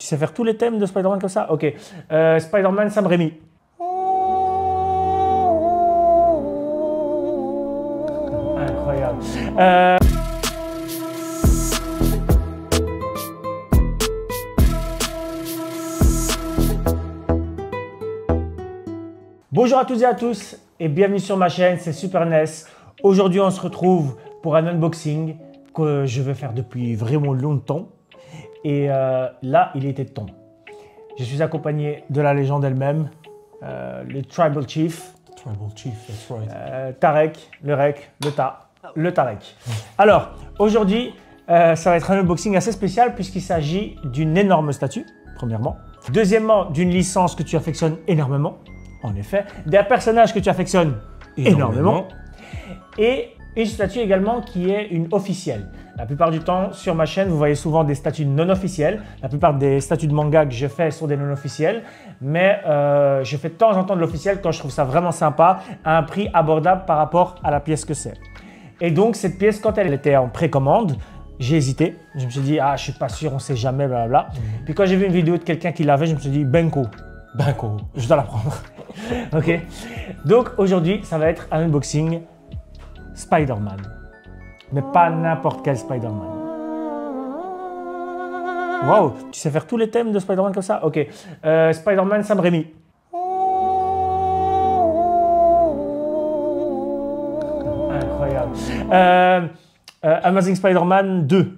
Tu sais faire tous les thèmes de Spider-Man comme ça? Ok. Spider-Man Sam Raimi. Incroyable. Bonjour à toutes et à tous et bienvenue sur ma chaîne, c'est Super NES. Aujourd'hui on se retrouve pour un unboxing que je vais faire depuis vraiment longtemps. Et là, il était temps. Je suis accompagné de la légende elle-même, le Tribal Chief. Tribal Chief, that's right. Tarek, le Tarek. Alors, aujourd'hui, ça va être un unboxing assez spécial puisqu'il s'agit d'une énorme statue, premièrement. Deuxièmement, d'une licence que tu affectionnes énormément, en effet. D'un personnage que tu affectionnes énormément. Et une statue également qui est une officielle. La plupart du temps, sur ma chaîne, vous voyez souvent des statues non officielles. La plupart des statues de manga que je fais sont des non officielles. Mais je fais de temps en temps de l'officiel quand je trouve ça vraiment sympa, à un prix abordable par rapport à la pièce que c'est. Et donc, cette pièce, quand elle était en précommande, j'ai hésité. Je me suis dit, ah, je suis pas sûr, on sait jamais, blablabla. Puis quand j'ai vu une vidéo de quelqu'un qui l'avait, je me suis dit, Benko, je dois la prendre. Ok. Donc, aujourd'hui, ça va être un unboxing Spider-Man. Mais pas n'importe quel Spider-Man. Wow, tu sais faire tous les thèmes de Spider-Man comme ça? Ok. Spider-Man Sam Raimi. Incroyable. Amazing Spider-Man 2.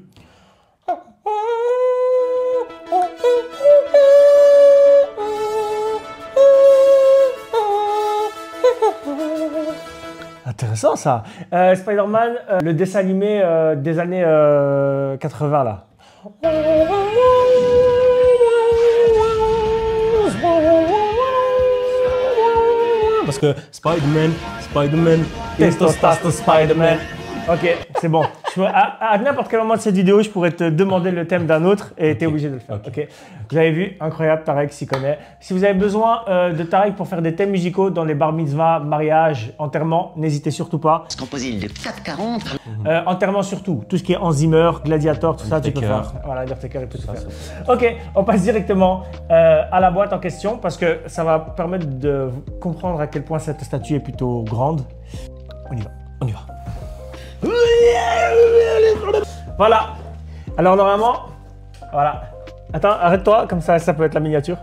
Intéressant ça. Spider-Man, le dessin animé des années 80 là. Parce que Spider-Man, Testosterone Spider-Man. Ok, c'est bon. À n'importe quel moment de cette vidéo, je pourrais te demander le thème d'un autre et tu es obligé de le faire. Ok. Vous avez vu, incroyable, Tarek s'y connaît. Si vous avez besoin de Tarek pour faire des thèmes musicaux dans les bar mitzvahs, mariages, enterrements, n'hésitez surtout pas. Composé de 440. Enterrement surtout, tout ce qui est Enzimer, Gladiator, tout ça, tu peux faire. Voilà, Undertaker et tout ça. Ok, on passe directement à la boîte en question parce que ça va permettre de comprendre à quel point cette statue est plutôt grande. On y va, on y va. Voilà. Alors normalement, voilà. Attends, arrête-toi, comme ça peut être la miniature.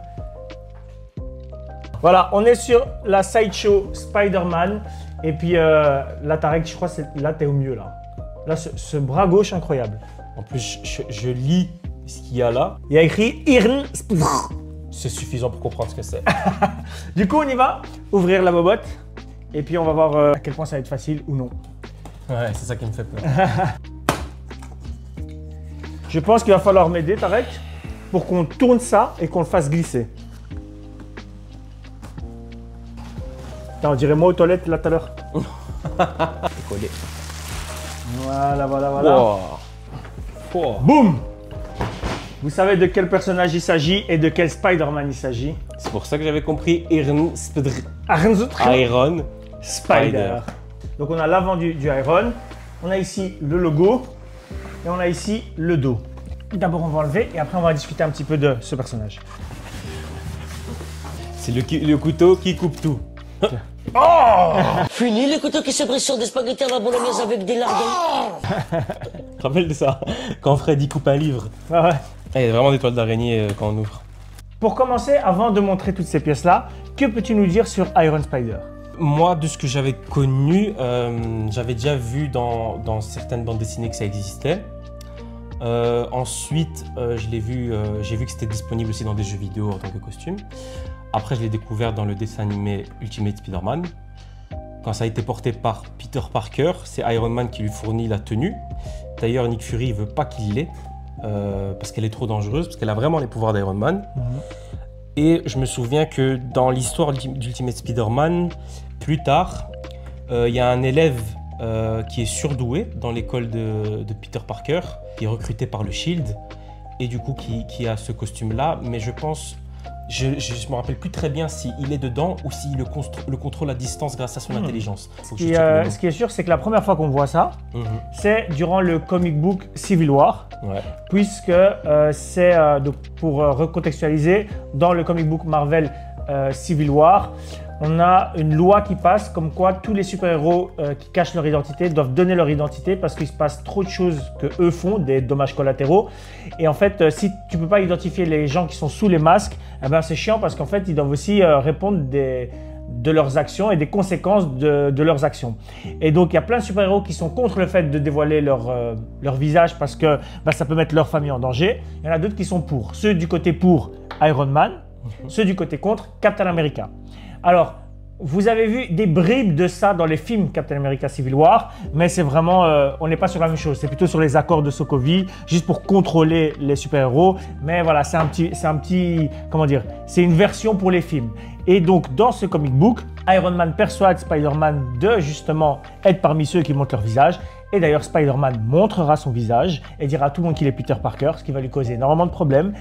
Voilà, on est sur la sideshow Spider-Man. Et puis là, Tarek, je crois que là, t'es au mieux là. Là, ce bras gauche incroyable. En plus, je lis ce qu'il y a là. Il y a écrit Irn. C'est suffisant pour comprendre ce que c'est. Du coup, on y va. Ouvrir la bobotte. Et puis on va voir à quel point ça va être facile ou non. Ouais, c'est ça qui me fait peur. Je pense qu'il va falloir m'aider, Tarek, pour qu'on tourne ça et qu'on le fasse glisser. Attends, on dirait moi aux toilettes là tout à l'heure. C'est collé. Voilà, voilà, voilà. Wow. Wow. Boum! Vous savez de quel personnage il s'agit et de quel Spider-Man il s'agit. C'est pour ça que j'avais compris Iron Spider. Donc on a l'avant du Iron, on a ici le logo et on a ici le dos. D'abord on va enlever et après on va discuter un petit peu de ce personnage. C'est le couteau qui coupe tout. Oh! Fini le couteau qui se brise sur des spaghettis à la bolognaise avec des lardons. Tu te rappelles de ça? Quand Fred il coupe un livre. Ah ouais. Il y a vraiment des toiles d'araignée quand on ouvre. Pour commencer, avant de montrer toutes ces pièces-là, que peux-tu nous dire sur Iron Spider? Moi, de ce que j'avais connu, j'avais déjà vu dans certaines bandes dessinées que ça existait. Ensuite, j'ai vu que c'était disponible aussi dans des jeux vidéo en tant que costume. Après, je l'ai découvert dans le dessin animé Ultimate Spider-Man. Quand ça a été porté par Peter Parker, c'est Iron Man qui lui fournit la tenue. D'ailleurs, Nick Fury ne veut pas qu'il l'ait parce qu'elle est trop dangereuse, parce qu'elle a vraiment les pouvoirs d'Iron Man. Et je me souviens que dans l'histoire d'Ultimate Spider-Man, plus tard, il y a un élève qui est surdoué dans l'école de Peter Parker, qui est recruté par le Shield, et du coup qui a ce costume-là. Mais je pense Je me rappelle plus très bien s'il est dedans ou s'il le contrôle à distance grâce à son intelligence. Ce qui est sûr, c'est que la première fois qu'on voit ça, c'est durant le comic book Civil War, puisque c'est, pour recontextualiser, dans le comic book Marvel Civil War, on a une loi qui passe comme quoi tous les super-héros qui cachent leur identité doivent donner leur identité parce qu'il se passe trop de choses que eux font, des dommages collatéraux. Et en fait, si tu ne peux pas identifier les gens qui sont sous les masques, eh ben c'est chiant parce qu'en fait, ils doivent aussi répondre de leurs actions et des conséquences de leurs actions. Et donc, il y a plein de super-héros qui sont contre le fait de dévoiler leur visage parce que ça peut mettre leur famille en danger. Il y en a d'autres qui sont pour. Ceux du côté pour Iron Man, ceux du côté contre Captain America. Alors, vous avez vu des bribes de ça dans les films Captain America Civil War, mais c'est vraiment, on n'est pas sur la même chose. C'est plutôt sur les accords de Sokovie, juste pour contrôler les super-héros. Mais voilà, c'est un petit, comment dire, c'est une version pour les films. Et donc, dans ce comic book, Iron Man persuade Spider-Man de justement être parmi ceux qui montrent leur visage. Et d'ailleurs, Spider-Man montrera son visage et dira à tout le monde qu'il est Peter Parker, ce qui va lui causer énormément de problèmes.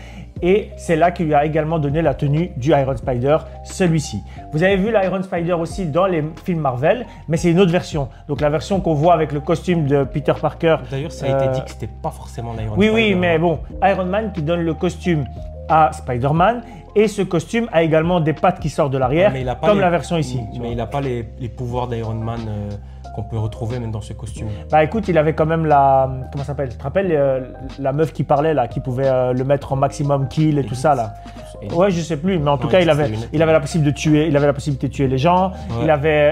Et c'est là qu'il lui a également donné la tenue du Iron Spider, celui-ci. Vous avez vu l'Iron Spider aussi dans les films Marvel, mais c'est une autre version. Donc la version qu'on voit avec le costume de Peter Parker. D'ailleurs, ça a été dit que c'était pas forcément l'Iron Spider. Oui, mais bon, Iron Man qui donne le costume à Spider-Man. Et ce costume a également des pattes qui sortent de l'arrière, comme la version ici. Mais il n'a pas les pouvoirs d'Iron Man qu'on peut retrouver même dans ce costume. Bah écoute, il avait quand même la... Comment ça s'appelle? Tu te rappelles la meuf qui parlait là, qui pouvait le mettre en maximum kill et tout ça là? Ouais, je sais plus, mais en tout cas, il avait la possibilité de tuer, il avait la possibilité de tuer les gens. Ouais.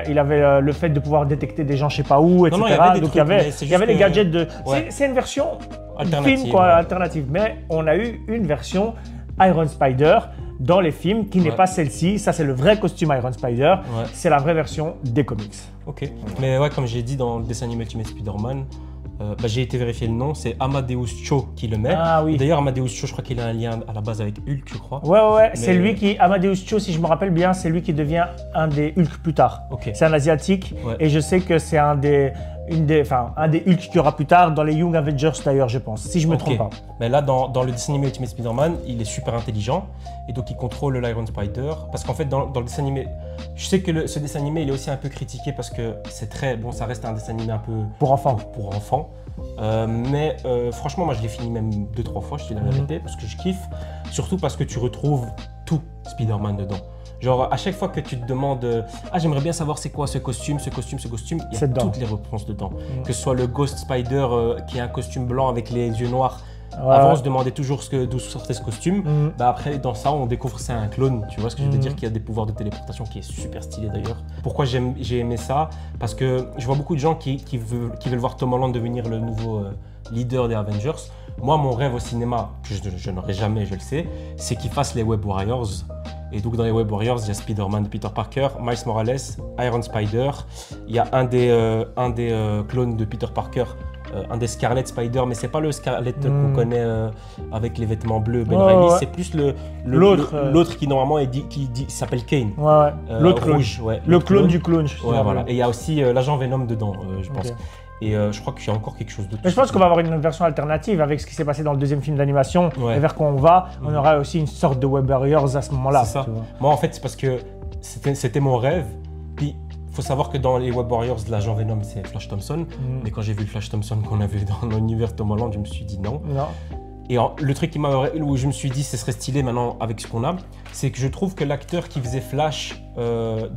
Il avait le fait de pouvoir détecter des gens je sais pas où, etc. Donc il y avait les gadgets de... Ouais. C'est une version film quoi, alternative, mais on a eu une version Iron Spider dans les films qui n'est pas celle-ci. Ça, c'est le vrai costume Iron Spider. Ouais. C'est la vraie version des comics. Ok. Mais ouais, comme j'ai dit dans le dessin animé Ultimate Spider-Man, j'ai été vérifier le nom, c'est Amadeus Cho qui le met. Ah oui. D'ailleurs, Amadeus Cho, je crois qu'il a un lien à la base avec Hulk, je crois. Ouais. Mais... c'est lui qui, Amadeus Cho, si je me rappelle bien, c'est lui qui devient un des Hulk plus tard. Okay. C'est un asiatique et je sais que c'est un des Hulk qu'il y aura plus tard dans les Young Avengers d'ailleurs, je pense, si je me trompe pas. Mais là, dans le dessin animé Ultimate Spider-Man, il est super intelligent et donc il contrôle l'Iron Spider. Parce qu'en fait, dans le dessin animé, je sais que ce dessin animé, il est aussi un peu critiqué parce que c'est très, bon, ça reste un dessin animé un peu… Pour enfants. Mais franchement, moi je l'ai fini même 2-3 fois, je te l'ai répété, parce que je kiffe. Surtout parce que tu retrouves tout Spider-Man dedans. Genre, à chaque fois que tu te demandes « Ah, j'aimerais bien savoir c'est quoi ce costume, il y a toutes les réponses dedans. Que ce soit le Ghost Spider qui a un costume blanc avec les yeux noirs. Avant, on se demandait toujours d'où sortait ce costume. Après, dans ça, on découvre que c'est un clone. Tu vois ce que je veux dire? Qu'il y a des pouvoirs de téléportation qui est super stylé d'ailleurs. Pourquoi j'ai aimé ça? Parce que je vois beaucoup de gens qui veulent voir Tom Holland devenir le nouveau leader des Avengers. Moi, mon rêve au cinéma, que je n'aurai jamais, je le sais, c'est qu'ils fassent les Web Warriors. Et donc, dans les Web Warriors, il y a Spider-Man de Peter Parker, Miles Morales, Iron Spider. Il y a un des clones de Peter Parker, un des Scarlet Spider, mais c'est pas le Scarlet qu'on connaît avec les vêtements bleus, Ben Reilly, c'est plus l'autre qui normalement s'appelle Kane. L'autre rouge, le clone du clone. Voilà. Et il y a aussi l'agent Venom dedans, je pense. Et je crois qu'il y a encore quelque chose d'autre. Mais je pense qu'on va avoir une version alternative avec ce qui s'est passé dans le deuxième film d'animation et vers quoi on va. On aura aussi une sorte de Web Warriors à ce moment-là. C'est ça. Moi, en fait, c'est parce que c'était mon rêve. Puis, il faut savoir que dans les Web Warriors, l'agent Venom, c'est Flash Thompson. Mais quand j'ai vu le Flash Thompson qu'on a vu dans l'univers Tom Holland, je me suis dit non. Et le truc où je me suis dit ce serait stylé maintenant avec ce qu'on a, c'est que je trouve que l'acteur qui faisait Flash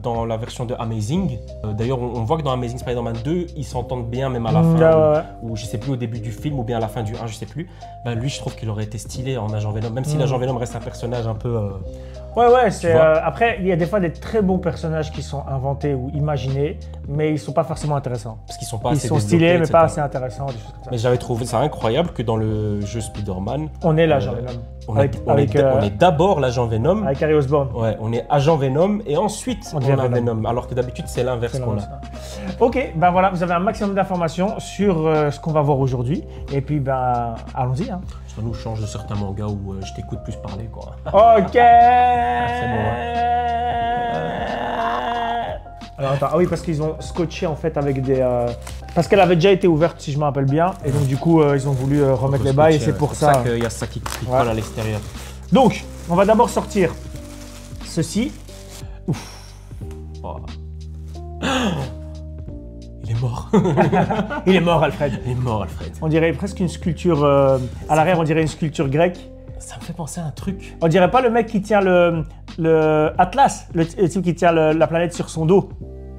dans la version de Amazing, d'ailleurs on voit que dans Amazing Spider-Man 2, ils s'entendent bien même à la fin, ou je sais plus au début du film ou bien à la fin du 1, je sais plus. Lui je trouve qu'il aurait été stylé en agent Venom, même si l'agent Venom reste un personnage un peu… après, il y a des fois des très bons personnages qui sont inventés ou imaginés, mais ils ne sont pas forcément intéressants. Parce qu'ils sont pas assez Ils sont stylés, mais pas assez intéressants, des choses comme ça. Mais j'avais trouvé ça incroyable que dans le jeu Spider-Man… On est l'agent Venom. On est d'abord l'agent Venom. Avec Harry Osborn. Ouais, on est agent Venom et ensuite on a Venom. Alors que d'habitude, c'est l'inverse qu'on a. Ok, ben voilà, vous avez un maximum d'informations sur ce qu'on va voir aujourd'hui. Et puis, ben, allons-y. Hein. Ça nous change de certains mangas où je t'écoute plus parler, quoi. Ok. C'est bon, Alors attends, oui, parce qu'ils ont scotché en fait avec des… Parce qu'elle avait déjà été ouverte, si je me rappelle bien. Et donc, du coup, ils ont voulu remettre les bails et c'est pour ça. C'est pour ça qu'il y a ça qui clique pas à l'extérieur. Donc, on va d'abord sortir ceci. Oh. Il est mort. Il est mort, Alfred. Il est mort, Alfred. On dirait presque une sculpture, à l'arrière, on dirait une sculpture grecque. Ça me fait penser à un truc. On dirait pas le mec qui tient le Atlas, le type qui tient la planète sur son dos.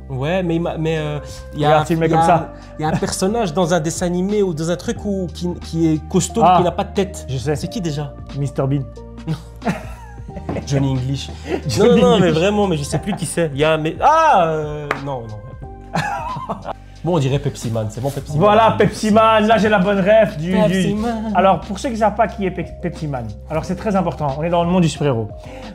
Ouais, mais il y Regarde, filmé comme ça. Il y a un personnage dans un dessin animé ou dans un truc qui est costaud, qui n'a pas de tête. Je sais. C'est qui déjà? Mr Bean. Johnny English. Johnny non, English. mais vraiment, mais je sais plus qui c'est. Il y a un... non. Bon, on dirait Pepsi Man, c'est bon Pepsi Man. Voilà, Pepsi Man, là j'ai la bonne ref Pepsi Man. Alors, pour ceux qui ne savent pas qui est Pepsi Man, alors c'est très important, on est dans le monde du super-héros.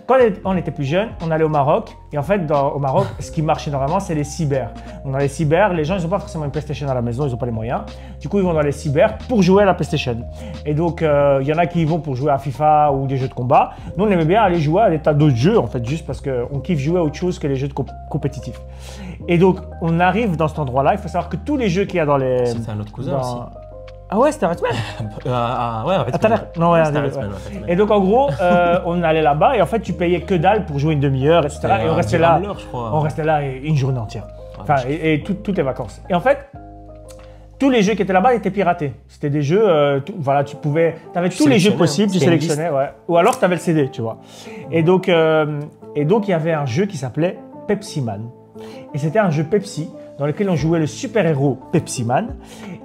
Quand on était plus jeune, on allait au Maroc, et en fait, au Maroc, ce qui marche énormément, c'est les cyber. Donc, dans les cyber, les gens, ils n'ont pas forcément une PlayStation à la maison, ils n'ont pas les moyens. Du coup, ils vont dans les cyber pour jouer à la PlayStation. Et donc, il y en a qui y vont pour jouer à FIFA ou des jeux de combat. Nous, on aimait bien aller jouer à des tas d'autres jeux, en fait, juste parce qu'on kiffe jouer à autre chose que les jeux compétitifs. Et donc, on arrive dans cet endroit-là, il faut savoir que tous les jeux qu'il y a dans les... C'était un autre cousin aussi. Ah ouais, c'était Redman. Ouais, Ah, t'as l'air... Non, ouais, c'était ouais. Redman, ouais. Et donc, en gros, on allait là-bas et en fait, tu payais que dalle pour jouer une demi-heure, etc. Et on restait là, je crois. on restait là une journée entière. Enfin, et toutes les vacances. Et en fait, tous les jeux qui étaient là-bas étaient piratés. C'était des jeux, voilà, tu avais tous les jeux possibles, tu sélectionnais, ouais. Ou alors, tu avais le CD, tu vois. Et donc, il y avait un jeu qui s'appelait Pepsi Man. Et c'était un jeu Pepsi dans lequel on jouait le super-héros Pepsi Man.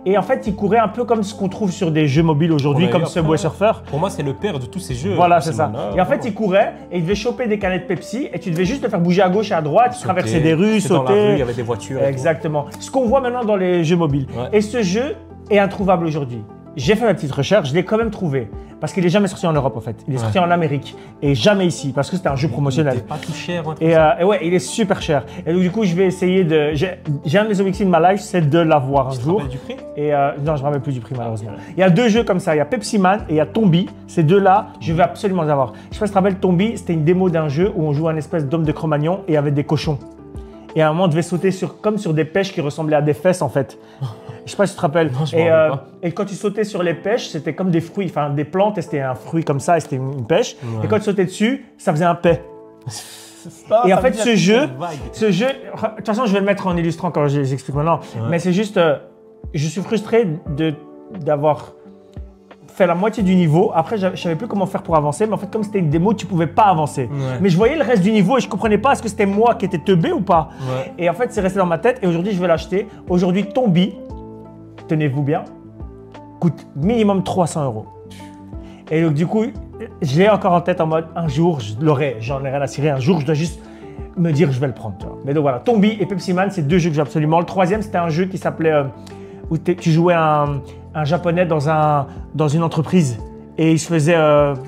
Et en fait, il courait un peu comme ce qu'on trouve sur des jeux mobiles aujourd'hui, comme Subway Surfer. Pour moi, c'est le père de tous ces jeux. Voilà, c'est ça. Et en fait, il courait et il devait choper des canettes Pepsi et tu devais juste le faire bouger à gauche et à droite, traverser des rues, sauter. Dans la rue, il y avait des voitures. Exactement. Ce qu'on voit maintenant dans les jeux mobiles. Ouais. Et ce jeu est introuvable aujourd'hui. J'ai fait ma petite recherche, je l'ai quand même trouvé. Parce qu'il n'est jamais sorti en Europe, en fait. Il est sorti en Amérique. Et jamais ici, parce que c'était un jeu promotionnel. Il n'est pas tout cher. Et ouais, il est super cher. Et donc, du coup, je vais essayer de... J'ai un de mes objectifs de ma life, c'est de l'avoir un jour. Tu te rappelles du prix? Et non, je ne me rappelle plus du prix, malheureusement. Il y a deux jeux comme ça. Il y a Pepsi Man et il y a Tombi. Ces deux-là, je vais absolument les avoir. Je sais pas si tu te rappelles, Tombi, c'était une démo d'un jeu où on jouait un espèce d'homme de Cro-Magnon et avec des cochons. Et à un moment, on devait sauter comme sur des pêches qui ressemblaient à des fesses, en fait. Je sais pas si tu te rappelles. Non, et quand tu sautais sur les pêches, c'était comme des fruits, enfin des plantes, et c'était un fruit comme ça, et c'était une pêche. Ouais. Et quand tu sautais dessus, ça faisait un paix. Et en fait, ce jeu, de toute façon, je vais le mettre en illustrant quand je les explique maintenant. Ouais. Mais c'est juste, je suis frustré d'avoir fait la moitié du niveau. Après, je savais plus comment faire pour avancer, mais en fait, comme c'était une démo, tu pouvais pas avancer. Ouais. Mais je voyais le reste du niveau et je comprenais pas est-ce que c'était moi qui étais teubé ou pas. Ouais. Et en fait, c'est resté dans ma tête. Et aujourd'hui, je vais l'acheter. Aujourd'hui, Tombi, tenez-vous bien, coûte minimum 300 €. Et donc, du coup, je l'ai encore en tête en mode un jour, je l'aurai, j'en ai rien à cirer. Un jour, je dois juste me dire je vais le prendre. Tu vois. Mais donc voilà, Tombi et Pepsi Man, c'est deux jeux que j'ai absolument. Le troisième, c'était un jeu qui s'appelait où tu jouais un japonais dans une entreprise et il se faisait,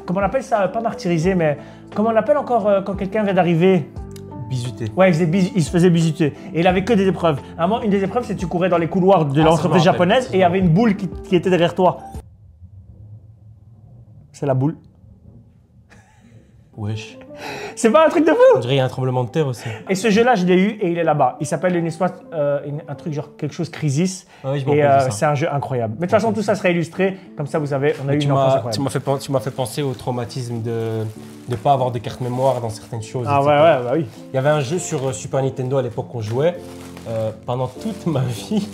comment on appelle ça, pas martyriser, mais comment on appelle encore quand quelqu'un vient d'arriver? Bisuté. Ouais, il se faisait bisuter. Et il avait que des épreuves. À un moment, une des épreuves, c'est que tu courais dans les couloirs de l'entreprise japonaise et il y avait une boule qui était derrière toi. C'est la boule. Wesh. C'est pas un truc de fou? On dirait qu'il y a un tremblement de terre aussi. Et ce jeu-là, je l'ai eu et il est là-bas. Il s'appelle une histoire, un truc genre quelque chose Crisis. Ouais, et c'est un jeu incroyable. Mais de toute façon, tout ça sera illustré. Comme ça, vous savez, on a eu une enfance incroyable. Tu m'as fait penser au traumatisme de ne pas avoir de carte mémoire dans certaines choses. Ah ouais, bah oui. Il y avait un jeu sur Super Nintendo à l'époque qu'on jouait. Pendant toute ma vie,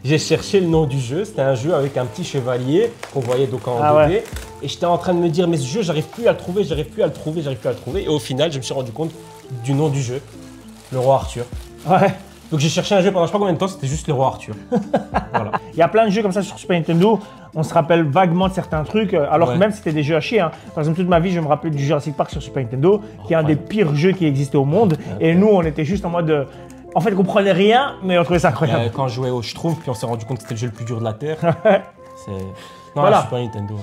j'ai cherché le nom du jeu. C'était un jeu avec un petit chevalier qu'on voyait donc en 2D. Ouais. Et j'étais en train de me dire, mais ce jeu, j'arrive plus à le trouver. Et au final, je me suis rendu compte du nom du jeu, le roi Arthur. Ouais. Donc j'ai cherché un jeu pendant je sais pas combien de temps, c'était juste le roi Arthur. Voilà. Il y a plein de jeux comme ça sur Super Nintendo. On se rappelle vaguement de certains trucs, alors que même c'était des jeux à chier. Hein. Par exemple, toute ma vie, je me rappelle du Jurassic Park sur Super Nintendo, qui est un des pires jeux qui existait au monde. Et nous, on était juste en mode... En fait, on comprenait rien, mais on trouvait ça incroyable. Quand on jouait au Schtroumpf, puis on s'est rendu compte que c'était le jeu le plus dur de la Terre. C'est... Non, voilà. Super Nintendo.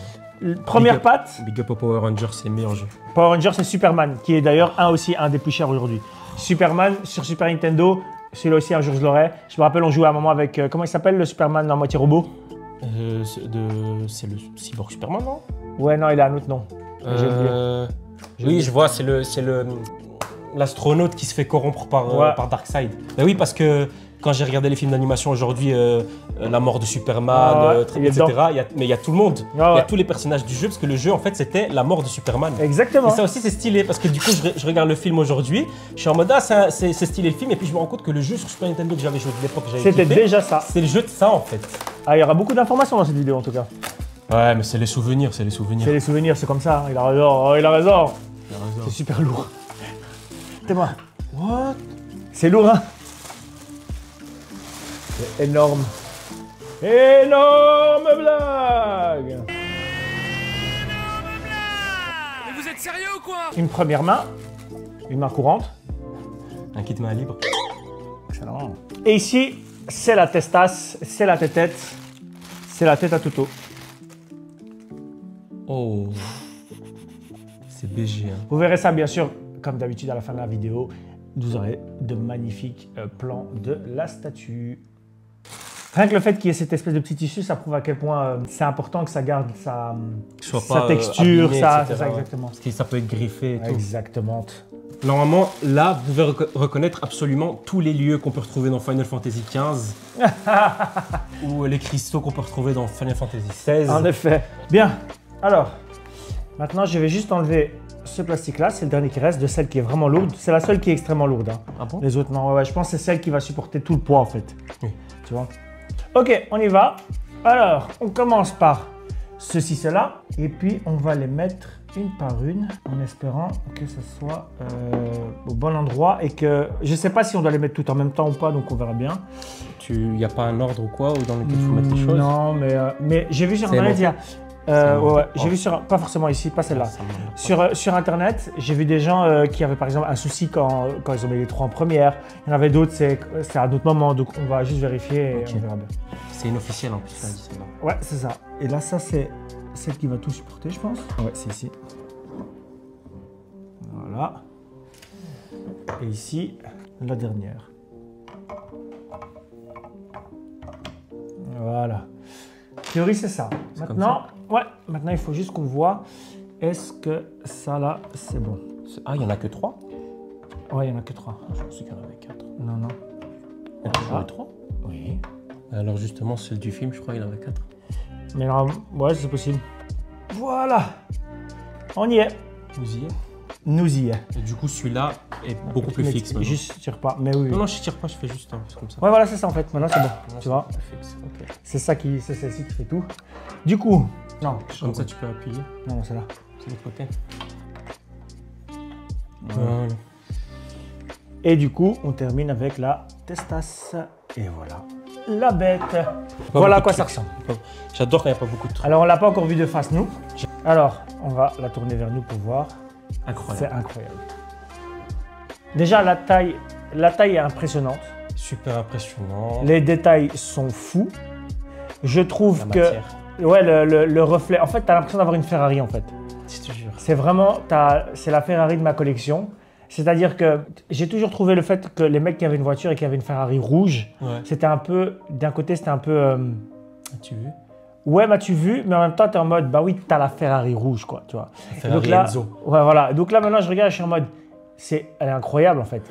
Première patte. Big up au Power Rangers, c'est le meilleur jeu. Power Rangers, c'est Superman, qui est d'ailleurs aussi un des plus chers aujourd'hui. Superman sur Super Nintendo, celui-là aussi, un jour je l'aurai. Je me rappelle, on jouait à un moment avec, comment il s'appelle, le Superman en moitié robot? C'est le Cyborg Superman, non? Ouais, non, il a un autre nom. Oui, je vois, c'est l'astronaute qui se fait corrompre par Darkseid. Ben oui, parce que quand j'ai regardé les films d'animation aujourd'hui, la mort de Superman, etc. Mais il y a tout le monde. Il y a tous les personnages du jeu parce que le jeu en fait c'était la mort de Superman. Exactement. Et ça aussi c'est stylé parce que du coup je regarde le film aujourd'hui, je suis en mode ah c'est stylé le film et puis je me rends compte que le jeu sur Super Nintendo que j'avais joué de l'époque, c'était déjà ça. C'est le jeu de ça en fait. Ah, il y aura beaucoup d'informations dans cette vidéo en tout cas. Ouais mais c'est les souvenirs, c'est les souvenirs. C'est les souvenirs, c'est comme ça. Il a raison, il a raison. C'est super lourd. C'est moi. What? C'est lourd, hein? C'est énorme. Énorme blague! Mais vous êtes sérieux ou quoi? Une première main. Une main courante. Un kit main libre. Excellent. Et ici, c'est la testasse, c'est la tête-tête, c'est la tête à Toto. Oh. C'est BG, hein. Vous verrez ça, bien sûr, comme d'habitude, à la fin de la vidéo. Vous aurez de magnifiques plans de la statue. Rien que le fait qu'il y ait cette espèce de petit tissu, ça prouve à quel point c'est important que ça garde sa texture, abîmé, ça, etc. exactement. Parce que ça peut être griffé et tout. Exactement. Normalement, là, vous pouvez reconnaître absolument tous les lieux qu'on peut retrouver dans Final Fantasy XV ou les cristaux qu'on peut retrouver dans Final Fantasy XVI. En effet. Bien. Alors, maintenant, je vais juste enlever ce plastique-là. C'est le dernier qui reste de celle qui est vraiment lourde. C'est la seule qui est extrêmement lourde. Hein. Ah bon? Les autres, non. Ouais, je pense que c'est celle qui va supporter tout le poids, en fait. Oui. Tu vois? Ok, on y va. Alors, on commence par ceci, cela. Et puis, on va les mettre une par une en espérant que ce soit au bon endroit et que... Je ne sais pas si on doit les mettre toutes en même temps ou pas, donc on verra bien. Il n'y a pas un ordre ou quoi dans lequel il faut mettre les choses? Non, mais j'ai vu sur Internet, il y a... j'ai vu sur... Pas forcément ici, pas celle-là. Sur Internet, j'ai vu des gens qui avaient par exemple un souci quand ils ont mis les 3 en première. Il y en avait d'autres, c'est à d'autres moments, donc on va juste vérifier et on verra bien. C'est inofficiel en plus, ça dit celle-là. Ouais, c'est ça. Et là, ça, c'est celle qui va tout supporter, je pense. Ouais, c'est ici. Voilà. Et ici, la dernière. Voilà. A priori, c'est ça. Maintenant, maintenant, il faut juste qu'on voit est-ce que ça, là, c'est bon. Ah, il n'y en a que 3? Ouais, il n'y en a que 3. Je pensais qu'il y en avait 4. Non, non. Il y en a toujours 3? Oui. Alors justement, celle du film, je crois qu'il y en avait 4. Mais non, ouais, c'est possible. Voilà. On y est. Vous y êtes? Nous y est. Et du coup, celui-là est beaucoup plus fixe maintenant. Juste, tire pas. Mais oui. Non, non, je tire pas, je fais juste un peu comme ça. Ouais, voilà, c'est ça en fait. Maintenant, c'est bon. Non, tu vois? Fixe. Okay. C'est ça qui, c'est celle-ci qui fait tout. Du coup, non. Comme ça, tu peux appuyer. Non, c'est là. C'est l'autre côté. Voilà. Et du coup, on termine avec la testasse. Et voilà. La bête. Voilà à quoi ça ressemble. J'adore quand il n'y a pas beaucoup de trucs. Alors, on l'a pas encore vu de face, nous. Alors, on va la tourner vers nous pour voir. Incroyable. C'est incroyable. Déjà, la taille est impressionnante. Super impressionnant. Les détails sont fous. Je trouve La que matière. ouais, le reflet. En fait, tu as l'impression d'avoir une Ferrari en fait. Je te jure. C'est vraiment, c'est la Ferrari de ma collection. C'est-à-dire que j'ai toujours trouvé le fait que les mecs qui avaient une voiture et qui avaient une Ferrari rouge, c'était un peu, d'un côté, c'était un peu. As-tu vu? Ouais, m'as-tu vu? Mais en même temps, tu es en mode, bah oui, tu as la Ferrari rouge, quoi, tu vois. Ferrari donc là, Enzo. Ouais, voilà. Donc là, maintenant, je regarde, je suis en mode, elle est incroyable en fait.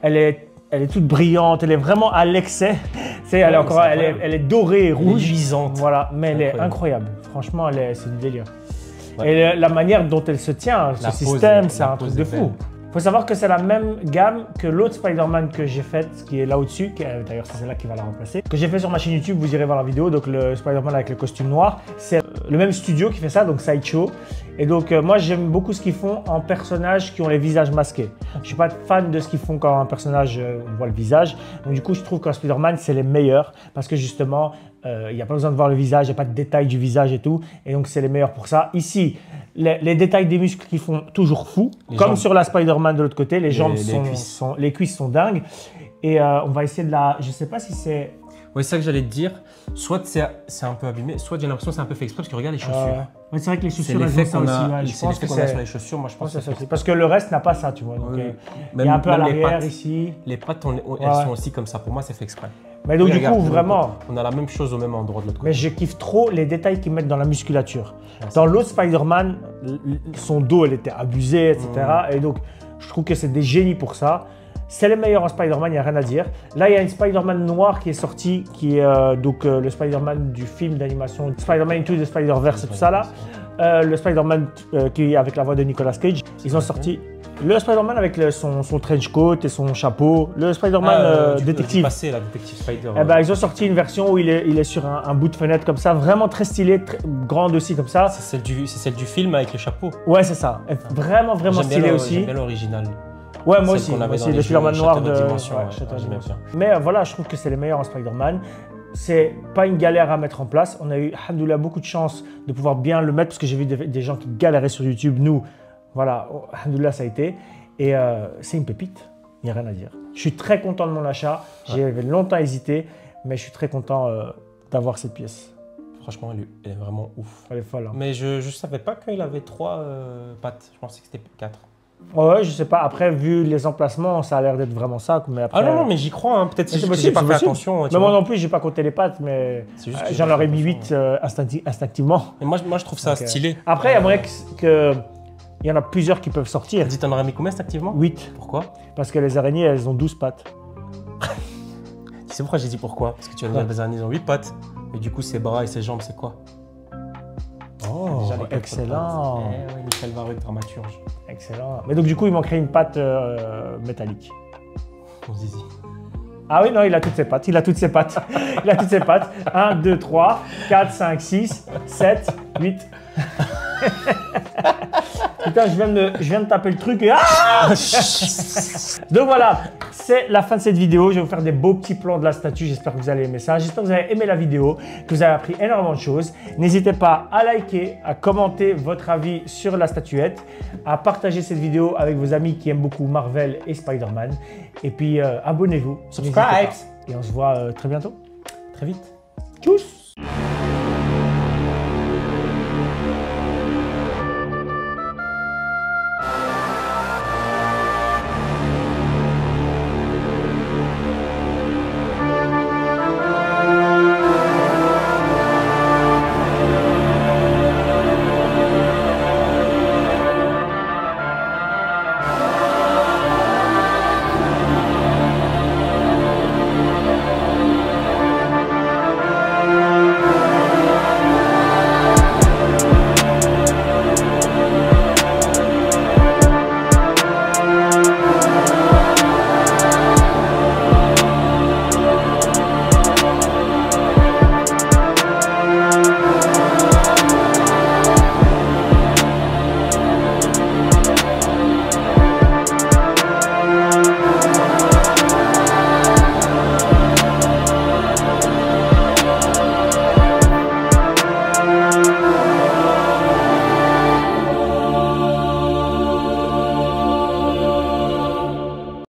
Elle est toute brillante, elle est vraiment à l'excès. Elle est dorée et rouge. Luisante. Voilà, mais elle est incroyable. Franchement, c'est du délire. Ouais. Et la manière dont elle se tient, ce système, c'est un truc de fou. Il faut savoir que c'est la même gamme que l'autre Spider-Man que j'ai faite, qui est là au-dessus, d'ailleurs c'est celle-là qui va la remplacer, que j'ai fait sur ma chaîne YouTube, vous irez voir la vidéo, donc le Spider-Man avec le costume noir. C'est le même studio qui fait ça, donc Sideshow. Et donc moi j'aime beaucoup ce qu'ils font en personnages qui ont les visages masqués. Je ne suis pas fan de ce qu'ils font quand un personnage on voit le visage. Donc du coup je trouve qu'en Spider-Man c'est les meilleurs, parce que justement il n'y a pas besoin de voir le visage, il n'y a pas de détails du visage et tout. Et donc c'est les meilleurs pour ça. Ici, les détails des muscles qui font toujours fou, comme sur la Spider-Man de l'autre côté, les jambes les cuisses sont dingues. Et on va essayer de la... Je ne sais pas si c'est... Oui, c'est ça que j'allais te dire. Soit c'est un peu abîmé, soit j'ai l'impression que c'est un peu fait exprès parce que regarde les chaussures. Ouais, c'est vrai que les chaussures, elles ont ça aussi. Je pense que qu'on a sur les chaussures, moi je pense que c'est parce que le reste n'a pas ça, tu vois. Donc, il y a un peu à l'arrière ici. Les pattes, elles sont aussi comme ça. Pour moi, c'est fait exprès. Mais donc du coup, vraiment... On a la même chose au même endroit de l'autre côté. Mais je kiffe trop les détails qu'ils mettent dans la musculature. Dans l'autre Spider-Man, son dos, elle était abusée, etc. Et donc, je trouve que c'est des génies pour ça. C'est les meilleurs en Spider-Man, il n'y a rien à dire. Là, il y a une Spider-Man noire qui est sortie, qui est donc le Spider-Man du film d'animation Spider-Man Into the Spider-Verse et tout ça là. Le Spider-Man qui est avec la voix de Nicolas Cage. Ils ont sorti le Spider-Man avec son trench coat et son chapeau. Le Spider-Man détective. Passé, la détective Spider. Eh ben, ils ont sorti une version où il est sur un bout de fenêtre comme ça, vraiment très stylé, grande aussi comme ça. C'est celle du film avec le chapeau. Ouais, c'est ça. Vraiment stylé aussi. J'aime bien l'original. Ouais, moi aussi, le Spider-Man noir de Dimension. Ouais, Ouais, j'aime bien. Mais voilà, je trouve que c'est les meilleurs en Spider-Man. C'est pas une galère à mettre en place. On a eu, alhamdoulilah, beaucoup de chance de pouvoir bien le mettre parce que j'ai vu des gens qui galéraient sur YouTube. Nous, voilà, alhamdoulilah, ça a été. Et c'est une pépite, il n'y a rien à dire. Je suis très content de mon achat. J'ai longtemps hésité, mais je suis très content d'avoir cette pièce. Franchement, elle est vraiment ouf. Elle est folle. Hein. Mais je ne savais pas qu'il avait 3 pattes. Je pensais que c'était 4. Ouais, je sais pas. Après, vu les emplacements, ça a l'air d'être vraiment ça. Mais après, ah non, mais j'y crois. Hein. Peut-être que j'ai pas fait attention. Mais moi non plus, j'ai pas compté les pattes, mais j'en aurais mis 8 instinctivement. Et moi, je trouve ça stylé. Après, il y a moyen que il y en a plusieurs qui peuvent sortir. Tu en aurais mis combien instinctivement? 8. Pourquoi? Parce que les araignées, elles ont 12 pattes. Tu sais pourquoi j'ai dit pourquoi? Parce que tu vas me dire les araignées ont 8 pattes. Et du coup, ses bras et ses jambes, c'est quoi? Oh, excellent. Ouais, Michel Varug, dramaturge. Excellent. Mais donc du coup, il manquerait une patte métallique. Mon zizi. Ah oui, non, il a toutes ses pattes. Il a toutes ses pattes. Il a toutes ses pattes. 1, 2, 3, 4, 5, 6, 7, 8. Putain, je viens de taper le truc et... Ah donc voilà, c'est la fin de cette vidéo. Je vais vous faire des beaux petits plans de la statue. J'espère que vous allez aimer ça. J'espère que vous avez aimé la vidéo, que vous avez appris énormément de choses. N'hésitez pas à liker, à commenter votre avis sur la statuette, à partager cette vidéo avec vos amis qui aiment beaucoup Marvel et Spider-Man. Et puis, abonnez-vous. Subscribe. Et on se voit très bientôt. Très vite. Tchuss.